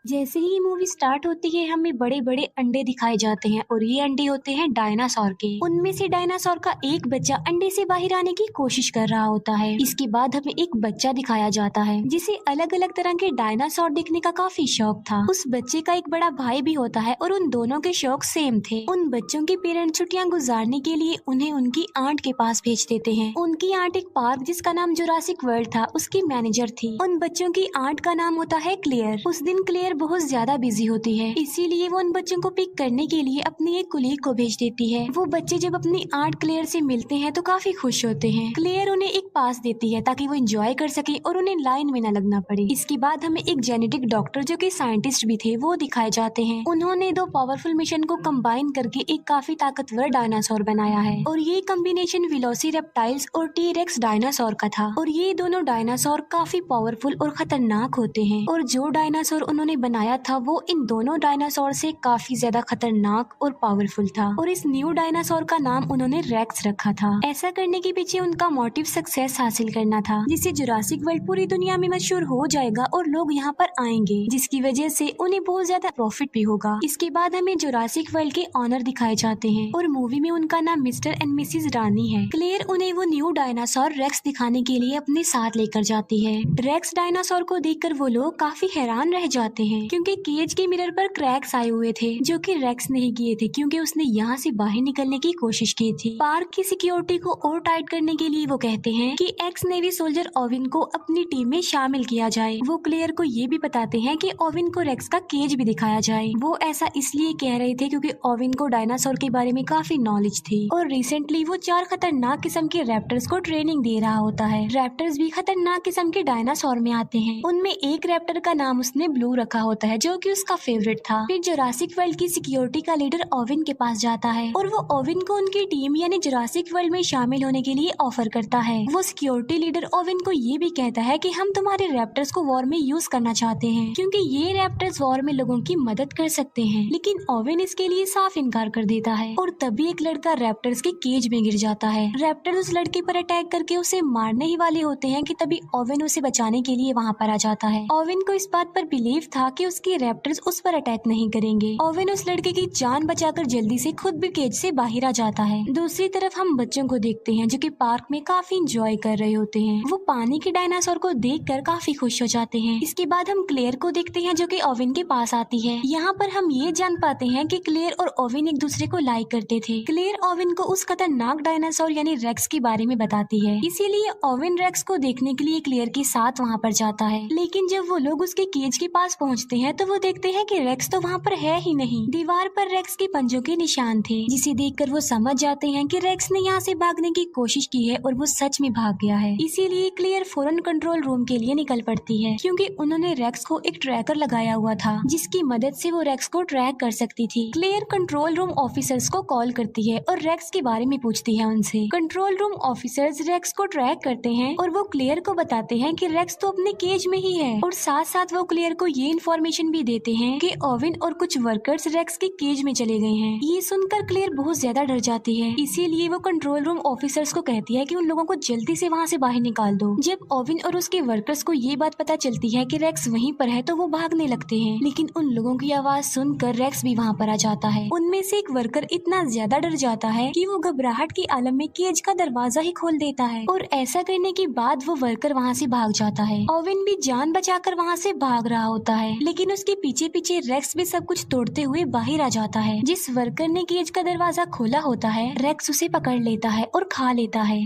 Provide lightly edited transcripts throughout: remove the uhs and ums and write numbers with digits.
जैसे ही ये movie start होती है हमें बड़े बड़े अंडे दिखाए जाते हैं और ये अंडे होते हैं डायनासोर के। उनमें से डायनासोर का एक बच्चा अंडे से बाहर आने की कोशिश कर रहा होता है। इसके बाद हमें एक बच्चा दिखाया जाता है जिसे अलग अलग तरह के डायनासोर देखने का काफी शौक था। उस बच्चे का एक बड़ा भाई भी होता है और उन दोनों के शौक सेम थे। उन बच्चों के पेरेंट्स छुट्टियां गुजारने के लिए उन्हें उनकी आंट के पास भेज देते हैं। उनकी आंट एक पार्क जिसका नाम जुरासिक वर्ल्ड था उसकी मैनेजर थी। उन बच्चों की आंट का नाम होता है क्लेयर। उस दिन क्लेयर बहुत ज्यादा बिजी होती है, इसीलिए वो उन बच्चों को पिक करने के लिए अपनी एक कुलीग को भेज देती है। वो बच्चे जब अपनी आंट क्लेयर से मिलते हैं तो काफी खुश होते हैं। क्लेयर उन्हें एक पास देती है ताकि वो एंजॉय कर सके और उन्हें लाइन में न लगना पड़े। इसके बाद हमें एक जेनेटिक डॉक्टर जो कि साइंटिस्ट भी थे वो दिखाए जाते हैं। उन्होंने दो पावरफुल मिशन को कंबाइन करके एक काफी ताकतवर डायनासोर बनाया है और ये कॉम्बिनेशन वेलोसिरेप्टाइल्स और टी-रेक्स डायनासोर का था। और ये दोनों डायनासोर काफी पावरफुल और खतरनाक होते हैं और जो डायनासोर उन्होंने बनाया था वो इन दोनों डायनासोर से काफी ज्यादा खतरनाक और पावरफुल था और इस न्यू डायनासोर का नाम उन्होंने रेक्स रखा था। ऐसा करने के पीछे उनका मोटिव सक्सेस हासिल करना था, जिससे जुरासिक वर्ल्ड पूरी दुनिया में मशहूर हो जाएगा और लोग यहाँ पर आएंगे, जिसकी वजह से उन्हें बहुत ज्यादा प्रॉफिट भी होगा। इसके बाद हमें जुरासिक वर्ल्ड के ऑनर दिखाए जाते हैं और मूवी में उनका नाम मिस्टर एंड मिसिज रानी है। क्लेयर उन्हें वो न्यू डायनासोर रेक्स दिखाने के लिए अपने साथ लेकर जाती है। रेक्स डायनासोर को देखकर वो लोग काफी हैरान रह जाते हैं क्योंकि केज के मिरर पर क्रैक्स आए हुए थे जो कि रेक्स नहीं किए थे क्योंकि उसने यहाँ से बाहर निकलने की कोशिश की थी। पार्क की सिक्योरिटी को और टाइट करने के लिए वो कहते हैं कि एक्स नेवी सोल्जर ओविन को अपनी टीम में शामिल किया जाए। वो क्लेयर को ये भी बताते हैं कि ओविन को रेक्स का केज भी दिखाया जाए। वो ऐसा इसलिए कह रहे थे क्योंकि ओविन को डायनासोर के बारे में काफी नॉलेज थी और रिसेंटली वो 4 खतरनाक किस्म के रैप्टर्स को ट्रेनिंग दे रहा होता है। रैप्टर्स भी खतरनाक किस्म के डायनासोर में आते हैं। उनमें एक रैप्टर का नाम उसने ब्लू रखा होता है जो कि उसका फेवरेट था। फिर जुरासिक वर्ल्ड की सिक्योरिटी का लीडर ओविन के पास जाता है और वो ओविन को उनकी टीम यानी जुरासिक वर्ल्ड में शामिल होने के लिए ऑफर करता है। वो सिक्योरिटी लीडर ओविन को ये भी कहता है कि हम तुम्हारे रैप्टर्स को वॉर में यूज करना चाहते हैं क्योंकि ये रैप्टर्स वॉर में लोगों की मदद कर सकते हैं। लेकिन ओविन इसके लिए साफ इनकार कर देता है और तभी एक लड़का रैप्टर्स के केज में गिर जाता है। रैप्टर उस लड़के पर अटैक करके उसे मारने ही वाले होते हैं कि तभी ओविन उसे बचाने के लिए वहाँ पर आ जाता है। ओविन को इस बात पर बिलीव था कि उसके रैप्टर्स उस पर अटैक नहीं करेंगे। ओविन उस लड़के की जान बचाकर जल्दी से खुद भी केज से बाहर आ जाता है। दूसरी तरफ हम बच्चों को देखते हैं जो कि पार्क में काफी इंजॉय कर रहे होते हैं। वो पानी के डायनासोर को देखकर काफी खुश हो जाते हैं। इसके बाद हम क्लेयर को देखते हैं जो कि ओविन के पास आती है। यहाँ पर हम ये जान पाते हैं कि क्लेयर और ओविन एक दूसरे को लाइक करते थे। क्लेयर ओविन को उस खतरनाक डायनासोर यानी रेक्स के बारे में बताती है, इसीलिए ओविन रेक्स को देखने के लिए क्लेयर के साथ वहाँ पर जाता है। लेकिन जब वो लोग उसके केज के पास पहुँचते हैं तो वो देखते हैं कि रेक्स तो वहाँ पर है ही नहीं। दीवार पर रेक्स के पंजों के निशान थे, जिसे देखकर वो समझ जाते हैं कि रेक्स ने यहाँ से भागने की कोशिश की है और वो सच में भाग गया है। इसीलिए क्लियर फौरन कंट्रोल रूम के लिए निकल पड़ती है क्योंकि उन्होंने रेक्स को एक ट्रैकर लगाया हुआ था जिसकी मदद से वो रेक्स को ट्रैक कर सकती थी। क्लियर कंट्रोल रूम ऑफिसर्स को कॉल करती है और रेक्स के बारे में पूछती है उनसे। कंट्रोल रूम ऑफिसर्स रेक्स को ट्रैक करते हैं और वो क्लियर को बताते हैं कि रेक्स तो अपने केज में ही है और साथ साथ वो क्लियर को ये इन्फॉर्मेशन भी देते हैं कि ओविन और कुछ वर्कर्स रेक्स के केज में चले गए हैं। ये सुनकर क्लेयर बहुत ज्यादा डर जाती है, इसीलिए वो कंट्रोल रूम ऑफिसर्स को कहती है कि उन लोगों को जल्दी से वहाँ से बाहर निकाल दो। जब ओविन और उसके वर्कर्स को ये बात पता चलती है कि रेक्स वहीं पर है तो वो भागने लगते हैं, लेकिन उन लोगों की आवाज सुनकर रेक्स भी वहाँ पर आ जाता है। उनमें से एक वर्कर इतना ज्यादा डर जाता है कि वो घबराहट के आलम में केज का दरवाजा ही खोल देता है और ऐसा करने के बाद वो वर्कर वहाँ से भाग जाता है। ओविन भी जान बचाकर वहाँ से भाग रहा होता है, लेकिन उसके पीछे पीछे रेक्स भी सब कुछ तोड़ते हुए बाहर आ जाता है। जिस वर्कर ने केज का दरवाजा खोला होता है रेक्स उसे पकड़ लेता है और खा लेता है।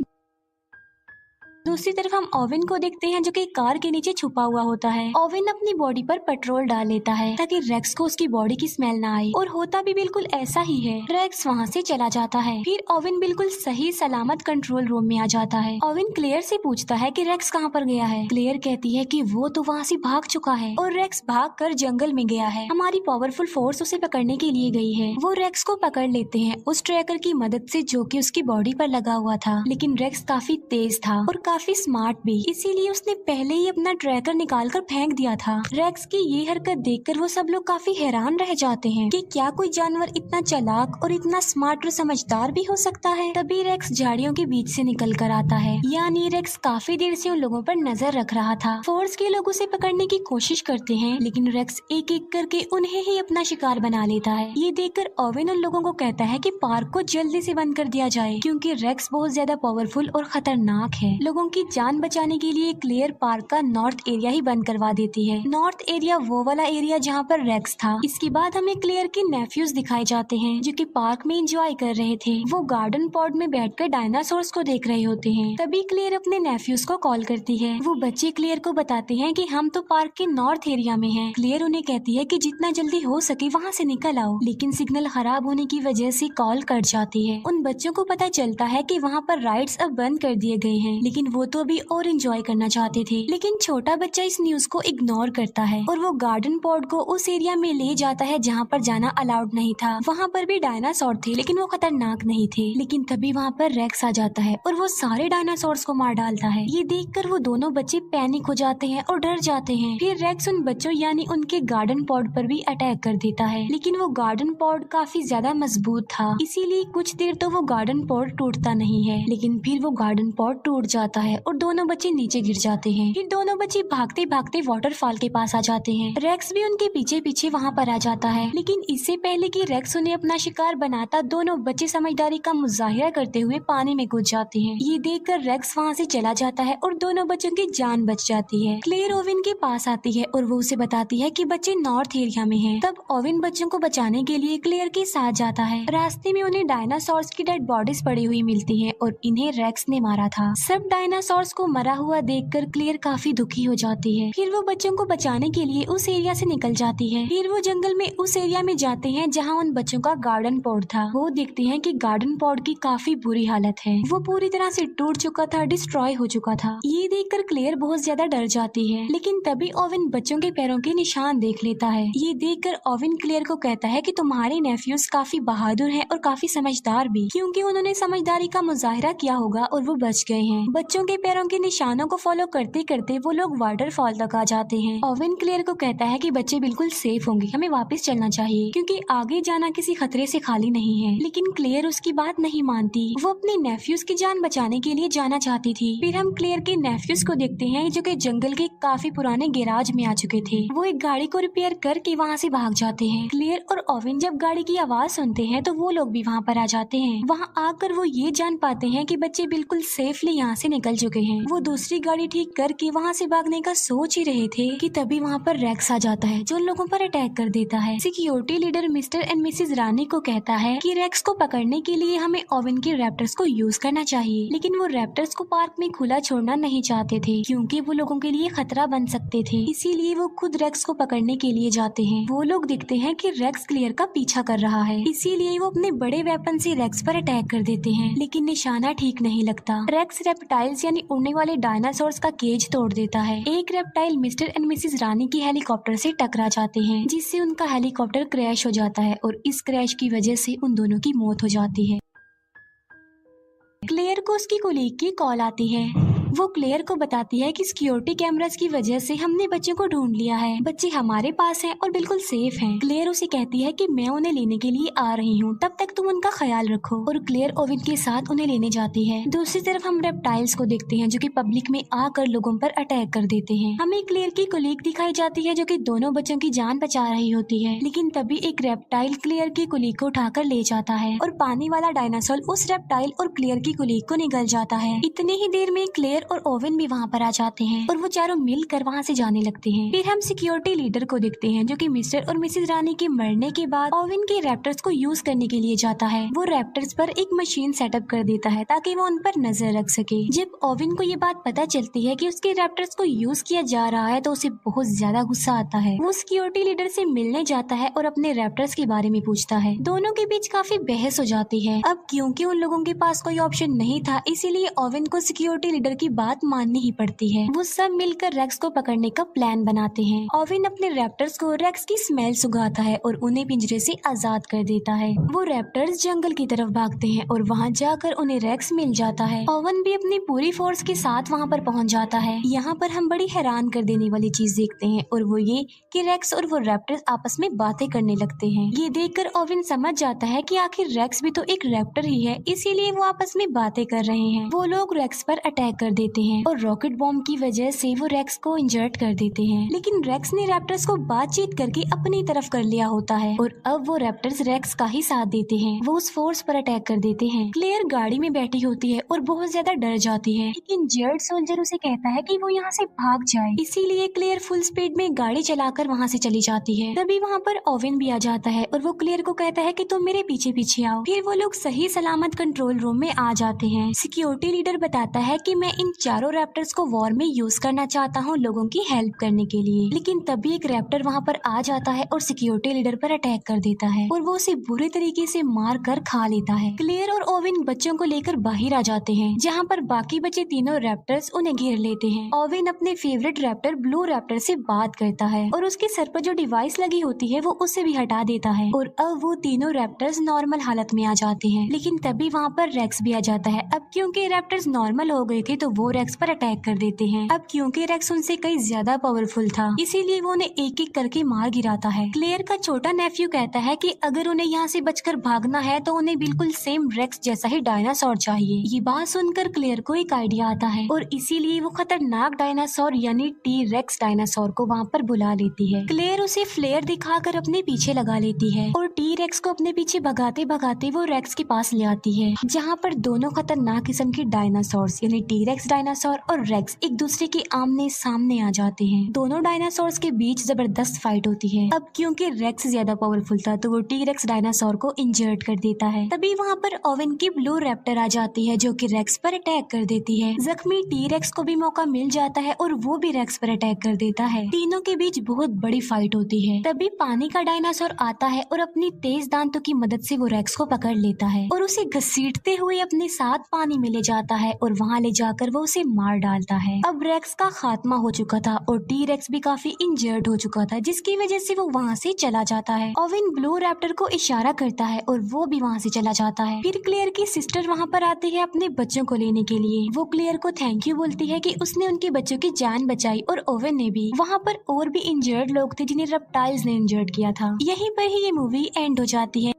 दूसरी तरफ हम ओविन को देखते हैं जो कि कार के नीचे छुपा हुआ होता है। ओविन अपनी बॉडी पर पेट्रोल डाल लेता है ताकि रेक्स को उसकी बॉडी की स्मेल ना आए और होता भी बिल्कुल ऐसा ही है। रेक्स वहाँ से चला जाता है। फिर ओविन बिल्कुल सही सलामत कंट्रोल रूम में आ जाता है। ओविन क्लेयर से पूछता है कि रेक्स कहाँ पर गया है। क्लेयर कहती है कि वो तो वहाँ से भाग चुका है और रेक्स भाग कर जंगल में गया है। हमारी पावरफुल फोर्स उसे पकड़ने के लिए गई है। वो रेक्स को पकड़ लेते हैं उस ट्रैकर की मदद से जो कि उसकी बॉडी पर लगा हुआ था, लेकिन रेक्स काफी तेज था और काफी स्मार्ट भी, इसीलिए उसने पहले ही अपना ट्रैकर निकाल कर फेंक दिया था। रेक्स की ये हरकत देखकर वो सब लोग काफी हैरान रह जाते हैं कि क्या कोई जानवर इतना चालाक और इतना स्मार्ट और समझदार भी हो सकता है। तभी रेक्स झाड़ियों के बीच से निकल कर आता है, यानी रेक्स काफी देर से उन लोगों पर नजर रख रहा था। फोर्स के लोग उसे पकड़ने की कोशिश करते हैं, लेकिन रेक्स एक एक करके उन्हें ही अपना शिकार बना लेता है। ये देखकर ओवेन उन लोगों को कहता है कि पार्क को जल्दी से बंद कर दिया जाए, क्योंकि रेक्स बहुत ज्यादा पावरफुल और खतरनाक है। लोगों की जान बचाने के लिए क्लेयर पार्क का नॉर्थ एरिया ही बंद करवा देती है। नॉर्थ एरिया वो वाला एरिया जहाँ पर रेक्स था। इसके बाद हमें क्लेयर के नेफ्यूज दिखाए जाते हैं, जो कि पार्क में एंजॉय कर रहे थे। वो गार्डन पॉड में बैठकर डायनासोर्स को देख रहे होते हैं। तभी क्लेयर अपने नेफ्यूज को कॉल करती है। वो बच्चे क्लेयर को बताते हैं कि हम तो पार्क के नॉर्थ एरिया में हैं। क्लेयर उन्हें कहती है कि जितना जल्दी हो सके वहाँ से निकल आओ, लेकिन सिग्नल खराब होने की वजह से कॉल कट जाती है। उन बच्चों को पता चलता है कि वहाँ पर राइड्स अब बंद कर दिए गए हैं, लेकिन वो तो अभी और एंजॉय करना चाहते थे। लेकिन छोटा बच्चा इस न्यूज को इग्नोर करता है और वो गार्डन पॉड को उस एरिया में ले जाता है जहाँ पर जाना अलाउड नहीं था। वहाँ पर भी डायनासोर थे, लेकिन वो खतरनाक नहीं थे। लेकिन तभी वहाँ पर रेक्स आ जाता है और वो सारे डायनासोर्स को मार डालता है। ये देखकर वो दोनों बच्चे पैनिक हो जाते हैं और डर जाते हैं। फिर रेक्स उन बच्चों यानी उनके गार्डन पॉड पर भी अटैक कर देता है, लेकिन वो गार्डन पॉड काफी ज्यादा मजबूत था, इसीलिए कुछ देर तो वो गार्डन पॉड टूटता नहीं है। लेकिन फिर वो गार्डन पॉड टूट जाता है और दोनों बच्चे नीचे गिर जाते हैं। फिर दोनों बच्चे भागते भागते वाटरफॉल के पास आ जाते हैं। रेक्स भी उनके पीछे पीछे वहाँ पर आ जाता है, लेकिन इससे पहले कि रेक्स उन्हें अपना शिकार बनाता, दोनों बच्चे समझदारी का मुजाहिरा करते हुए पानी में कूद जाते हैं। ये देखकर रेक्स वहाँ से चला जाता है और दोनों बच्चों की जान बच जाती है। क्लेयर ओवेन के पास आती है और वो उसे बताती है कि बच्चे नॉर्थ एरिया में हैं। तब ओवेन बच्चों को बचाने के लिए क्लेयर के साथ जाता है। रास्ते में उन्हें डायनासोर्स की डेड बॉडीज पड़ी हुई मिलती है और इन्हें रेक्स ने मारा था। सब डायनासोर्स को मरा हुआ देखकर क्लेयर काफी दुखी हो जाती है। फिर वो बच्चों को बचाने के लिए उस एरिया से निकल जाती है। फिर वो जंगल में उस एरिया में जाते हैं जहाँ उन बच्चों का गार्डन पॉड था। वो देखते हैं कि गार्डन पॉड की काफी बुरी हालत है, वो पूरी तरह से टूट चुका था, डिस्ट्रॉय हो चुका था। ये देखकर क्लेयर बहुत ज्यादा डर जाती है, लेकिन तभी ओवेन बच्चों के पैरों के निशान देख लेता है। ये देखकर ओवेन क्लेयर को कहता है कि तुम्हारे नेफ्यूज काफी बहादुर हैं और काफी समझदार भी, क्योंकि उन्होंने समझदारी का मुजाहिरा किया होगा और वो बच गए हैं। बच्चों के पैरों के निशानों को फॉलो करते करते वो लोग वाटरफॉल तक आ जाते हैं। ओवेन क्लेयर को कहता है कि बच्चे बिल्कुल सेफ होंगे, हमें वापस चलना चाहिए, क्योंकि आगे जाना किसी खतरे से खाली नहीं है। लेकिन क्लेयर उसकी बात नहीं मानती, वो अपने नेफ्यूज की जान बचाने के लिए जाना चाहती थी। फिर हम क्लेयर के नेफ्यूज को देखते हैं जो कि जंगल के काफी पुराने गैराज में आ चुके थे। वो एक गाड़ी को रिपेयर करके वहाँ से भाग जाते हैं। क्लेयर और ओवेन जब गाड़ी की आवाज सुनते हैं तो वो लोग भी वहाँ पर आ जाते हैं। वहाँ आकर वो ये जान पाते हैं कि बच्चे बिल्कुल सेफली यहाँ से निकल चुके हैं। वो दूसरी गाड़ी ठीक करके वहाँ से भागने का सोच ही रहे थे कि तभी वहाँ पर रेक्स आ जाता है, जो लोगों पर अटैक कर देता है। Security leader Mr and Mrs Rani को कहता है कि रेक्स को पकड़ने के लिए हमें ओवेन के रैप्टर्स को यूज करना चाहिए, लेकिन वो रैप्टर्स को पार्क में खुला छोड़ना नहीं चाहते थे, क्योंकि वो लोगों के लिए खतरा बन सकते थे। इसीलिए वो खुद रेक्स को पकड़ने के लिए जाते हैं। वो लोग देखते हैं कि रेक्स क्लेयर का पीछा कर रहा है, इसीलिए वो अपने बड़े वेपन से रेक्स पर अटैक कर देते हैं, लेकिन निशाना ठीक नहीं लगता। रेक्स रेप्टाइल्स यानी उड़ने वाले डायनासोर्स का केज तोड़ देता है। एक रेप्टाइल मिस्टर एंड मिसेज रानी की हेलीकॉप्टर से टकरा जाते हैं, जिससे उनका हेलीकॉप्टर क्रैश हो जाता है और इस क्रैश की वजह से उन दोनों की मौत हो जाती है। क्लेयर को उसकी कोलीग की कॉल आती है। वो क्लेयर को बताती है कि सिक्योरिटी कैमरास की वजह से हमने बच्चों को ढूंढ लिया है, बच्चे हमारे पास हैं और बिल्कुल सेफ हैं। क्लेयर उसे कहती है कि मैं उन्हें लेने के लिए आ रही हूँ, तब तक तुम उनका ख्याल रखो, और क्लेयर ओवेन के साथ उन्हें लेने जाती है। दूसरी तरफ हम रेप्टाइल्स को देखते हैं जो कि पब्लिक में आकर लोगों पर अटैक कर देते हैं। हमें क्लेयर की कोलीग दिखाई जाती है जो कि दोनों बच्चों की जान बचा रही होती है, लेकिन तभी एक रेप्टाइल क्लेयर की कोलीग को उठाकर ले जाता है और पानी वाला डायनासोर उस रेप्टाइल और क्लेयर की कोलीग को निगल जाता है। इतने ही देर में क्लेयर और ओवेन भी वहाँ पर आ जाते हैं और वो चारों मिलकर वहाँ से जाने लगते हैं। फिर हम सिक्योरिटी लीडर को देखते हैं जो कि मिस्टर और मिसेज रानी के मरने के बाद ओवेन के रैप्टर्स को यूज करने के लिए जाता है। वो रैप्टर्स पर एक मशीन सेटअप कर देता है ताकि वो उन पर नजर रख सके। जब ओवेन को ये बात पता चलती है कि उसके रैप्टर्स को यूज किया जा रहा है तो उसे बहुत ज्यादा गुस्सा आता है। वो सिक्योरिटी लीडर से मिलने जाता है और अपने रैप्टर्स के बारे में पूछता है। दोनों के बीच काफी बहस हो जाती है। अब क्योंकि उन लोगों के पास कोई ऑप्शन नहीं था, इसीलिए ओवेन को सिक्योरिटी लीडर की बात माननी ही पड़ती है। वो सब मिलकर रेक्स को पकड़ने का प्लान बनाते हैं। ओवेन अपने रैप्टर्स को रेक्स की स्मेल सुंघाता है और उन्हें पिंजरे से आजाद कर देता है। वो रैप्टर्स जंगल की तरफ भागते हैं और वहाँ जाकर उन्हें रेक्स मिल जाता है। ओवेन भी अपनी पूरी फोर्स के साथ वहाँ पर पहुँच जाता है। यहाँ पर हम बड़ी हैरान कर देने वाली चीज देखते हैं और वो ये कि रेक्स और वो रैप्टर्स आपस में बातें करने लगते हैं। ये देखकर ओवेन समझ जाता है कि आखिर रेक्स भी तो एक रैप्टर ही है, इसीलिए वो आपस में बातें कर रहे हैं। वो लोग रेक्स पर अटैक कर देते हैं और रॉकेट बॉम्ब की वजह से वो रेक्स को इंजर्ड कर देते हैं। लेकिन रेक्स ने रैप्टर्स को बातचीत करके अपनी तरफ कर लिया होता है और अब वो रैप्टर्स रेक्स का ही साथ देते हैं। वो उस फोर्स पर अटैक कर देते हैं। क्लेयर गाड़ी में बैठी होती है और बहुत ज्यादा डर जाती है, लेकिन जेड सोल्जर उसे कहता है कि वो यहाँ से भाग जाए, इसीलिए क्लेयर फुल स्पीड में गाड़ी चलाकर वहाँ से चली जाती है। तभी वहाँ पर ओवेन भी आ जाता है और वो क्लेयर को कहता है कि तुम मेरे पीछे पीछे आओ। फिर वो लोग सही सलामत कंट्रोल रूम में आ जाते हैं। सिक्योरिटी लीडर बताता है कि मैं इन चारों रैप्टर्स को वॉर में यूज करना चाहता हूँ लोगों की हेल्प करने के लिए। लेकिन तभी एक रैप्टर वहाँ पर आ जाता है और सिक्योरिटी लीडर पर अटैक कर देता है और वो उसे बुरे तरीके से मार कर खा लेता है। क्लेयर और ओवेन बच्चों को लेकर बाहर आ जाते हैं, जहाँ पर बाकी बचे तीनों रैप्टर्स उन्हें घेर लेते हैं। ओवेन अपने फेवरेट रैप्टर ब्लू रैप्टर से बात करता है और उसके सर पर जो डिवाइस लगी होती है वो उसे भी हटा देता है और अब वो तीनों रैप्टर्स नॉर्मल हालत में आ जाते हैं। लेकिन तभी वहाँ पर रेक्स भी आ जाता है। अब क्योंकि रैप्टर्स नॉर्मल हो गए थे तो वो रेक्स पर अटैक कर देते हैं। अब क्योंकि रेक्स उनसे कई ज्यादा पावरफुल था, इसीलिए वो उन्हें एक एक करके मार गिराता है। क्लेयर का छोटा नेफ्यू कहता है कि अगर उन्हें यहाँ से बचकर भागना है तो उन्हें बिल्कुल सेम रेक्स जैसा ही डायनासोर चाहिए। ये बात सुनकर क्लेयर को एक आइडिया आता है और इसीलिए वो खतरनाक डायनासोर यानी टी रेक्स डायनासोर को वहाँ पर बुला लेती है। क्लेयर उसे फ्लेयर दिखाकर अपने पीछे लगा लेती है और टी रेक्स को अपने पीछे भगाते भगाते वो रेक्स के पास ले आती है, जहाँ पर दोनों खतरनाक किस्म के डायनासोर्स यानी टी रेक्स डायनासोर और रेक्स एक दूसरे के आमने सामने आ जाते हैं। दोनों डायनासोर्स के बीच जबरदस्त फाइट होती है। अब क्योंकि रेक्स ज्यादा पावरफुल था तो वो टी रेक्स डायनासोर को इंजर्ड कर देता है। तभी वहाँ पर ओवेन की ब्लू रैप्टर आ जाती है जो कि रेक्स पर अटैक कर देती है। जख्मी टी रेक्स को भी मौका मिल जाता है और वो भी रेक्स पर अटैक कर देता है। तीनों के बीच बहुत बड़ी फाइट होती है। तभी पानी का डायनासोर आता है और अपनी तेज दांतों की मदद से वो रेक्स को पकड़ लेता है और उसे घसीटते हुए अपने साथ पानी में ले जाता है और वहाँ ले जाकर वो उसे मार डालता है। अब रेक्स का खात्मा हो चुका था और टी रेक्स भी काफी इंजर्ड हो चुका था, जिसकी वजह से वो वहाँ से चला जाता है। ओवेन ब्लू रैप्टर को इशारा करता है और वो भी वहाँ से चला जाता है। फिर क्लेयर की सिस्टर वहाँ पर आती है अपने बच्चों को लेने के लिए। वो क्लेयर को थैंक यू बोलती है कि उसने उनके बच्चों की जान बचाई और ओवेन ने भी। वहाँ पर और भी इंजर्ड लोग थे जिन्हें रेप्टाइल्स ने इंजर्ड किया था। यहीं पर ही ये मूवी एंड हो जाती है।